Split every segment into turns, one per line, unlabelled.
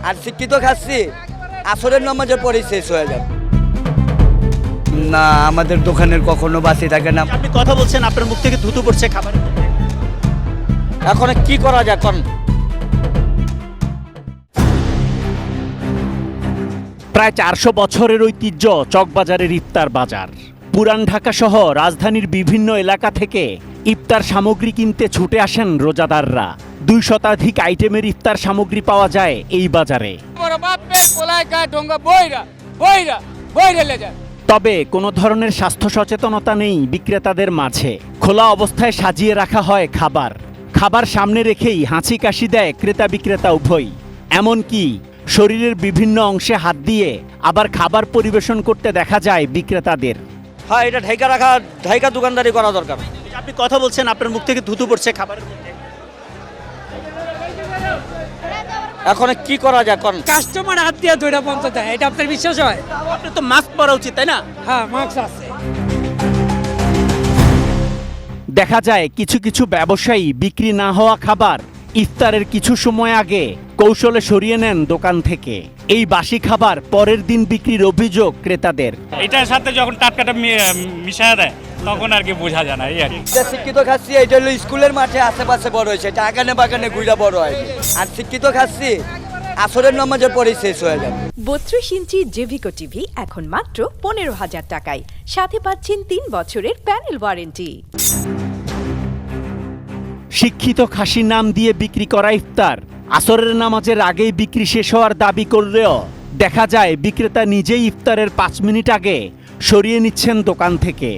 আর শিক্ষিত খাচ্ছি আসরের নামাজের পরেই শেষ হয়ে যাবে। না, আমাদের দোকানের কখনো বাসি থাকে না।
আপনি কথা বলছেন, আপনার মুখ থেকে ধুতু পড়ছে খাবারের মধ্যে।
এখন কি করা যায় কোন?
প্রায় 400 বছরের ঐতিহ্য চকবাজারের ইফতার বাজার। পুরান ঢাকা সহ রাজধানীর বিভিন্ন এলাকা থেকে ইফতার সামগ্রী কিনতে ছুটে আসেন রোজাদাররা। 2 শতাধিক আইটেমের ইফতার সামগ্রী পাওয়া যায় এই বাজারে। তবে কোনো ধরনের স্বাস্থ্য সচেতনতা নেই বিক্রেতাদের মাঝে। খোলা অবস্থায় সাজিয়ে রাখা হয় খাবার। খাবার সামনে রেখেই হাঁচি কাশি দেয় ক্রেতা বিক্রেতা উভয়। এমনকি শরীরের বিভিন্ন অংশে হাত দিয়ে আবার খাবার পরিবেশন করতে দেখা যায় বিক্রেতাদের।
হ্যাঁ, এটা ঢাইকা দোকানদারি করা দরকার।
আপনি কথা বলছেন, আপনার মুখ থেকে ধুতু পড়ছে খাবারের মধ্যে।
এখন কি করা যায় কোন?
কাস্টমার হাত দিয়ে ধরে বন্ধ দেয়, এটা আপনার বিশ্বাস হয়?
আপনার তো মাস্ক পরা উচিত, তাই না?
হ্যাঁ, মাস্ক আছে।
দেখা যায় কিছু কিছু ব্যবসায়ী বিক্রি না হওয়া খাবার ইফতারের কিছু সময় আগে কৌশলে সরিয়ে নেন দোকান থেকে। এই বাসি খাবার পরের দিন বিক্রির অভিযোগ ক্রেতাদের।
এটার সাথে যখন টাটকাটা মিশায় দেয় তখন আর কি বোঝা যায় না। এই আর কি
শিক্ষিত খাচ্ছি এটা হলো স্কুলের মাঠে আশেপাশে বড় হয়েছে, এটা আগানে বাগানে ঘুরা বড় হয়। আর শিক্ষিত খাচ্ছি আসরের নামাজের পরেই শেষ হয়ে যাবে।
32 ইঞ্চি জেভিকো টিভি এখন মাত্র 15,000 টাকায়, সাথে পাচ্ছেন 3 বছরের প্যানেল ওয়ারেন্টি।
শিক্ষিত খাসি নাম দিয়ে বিক্রি করা ইফতার আসরের নামাজের আগেই বিক্রি শেষ হওয়ার দাবি করলেও দেখা যায় বিক্রেতা নিজেই ইফতারের 5 মিনিট আগে সরিয়ে নিচ্ছেন দোকান থেকে।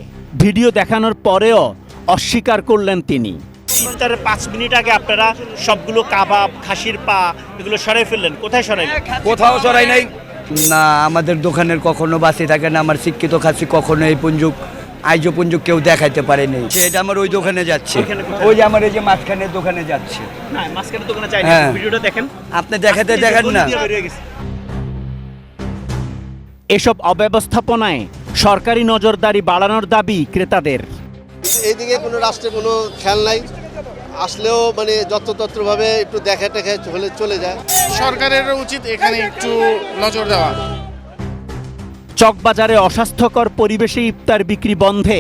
ভিডিও দেখানোর পরেও অস্বীকার করলেন তিনি।
ইফতারের 5 মিনিট আগে আপনারা সবগুলো কাবাব, খাসির পা এগুলো সরাই ফেললেন। কোথায় সরাইলেন?
কোথাও সরাই নাই। না, আমাদের দোকানের কখনো বাসি থাকে না। আমার শিক্ষিত খাচ্ছি কখনো এই পুঞ্জুক আইজো পুঞ্জুক কেউ দেখাইতে পারেনি। সেটা আমার ওই দোকানে যাচ্ছে, ওই যে আমার এই যে মাঝখানের দোকানে যাচ্ছে।
না, মাঝখানের দোকানে চাই না।
হ্যাঁ।
ভিডিওটা দেখেন,
আপনি দেখাতে দেখেন না।
এসব অব্যবস্থাপনায় সরকারি নজরদারি বাড়ানোর দাবি ক্রেতাদের।
এইদিকে কোনো রাষ্ট্রে কোনো খেয়াল নাই, আসলেও মানে যত্রতত্রভাবে একটু দেখা টেখা হলে চলে যায়।
সরকারের উচিত এখানে একটু নজর দেওয়া।
চকবাজারে অস্বাস্থ্যকর পরিবেশে ইফতার বিক্রি বন্ধে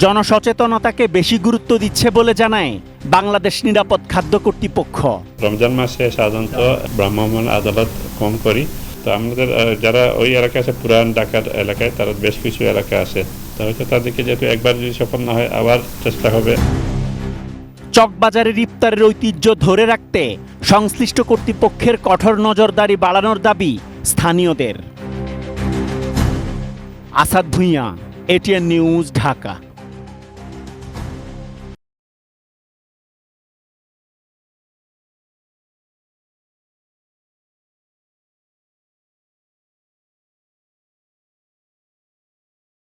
জনসচেতনতাকে বেশি গুরুত্ব দিচ্ছে বলে জানায় বাংলাদেশ নিরাপদ খাদ্য কর্তৃপক্ষ।
রমজান মাসে সাধারণত ভ্রাম্যমাণ আদালত কম করি, তো আমাদের যারা ওই এলাকায় আছে, পুরান ঢাকার এলাকায়, তারা বেশ কিছু এলাকা আছে, তা হয়তো তাদেরকে যেহেতু একবার যদি সফল না হয় আবার চেষ্টা হবে।
চকবাজারের ইফতারের ঐতিহ্য ধরে রাখতে সংশ্লিষ্ট কর্তৃপক্ষের কঠোর নজরদারি বাড়ানোর দাবি স্থানীয়দের। Asad Bhuiyan, ATN news, Dhaka.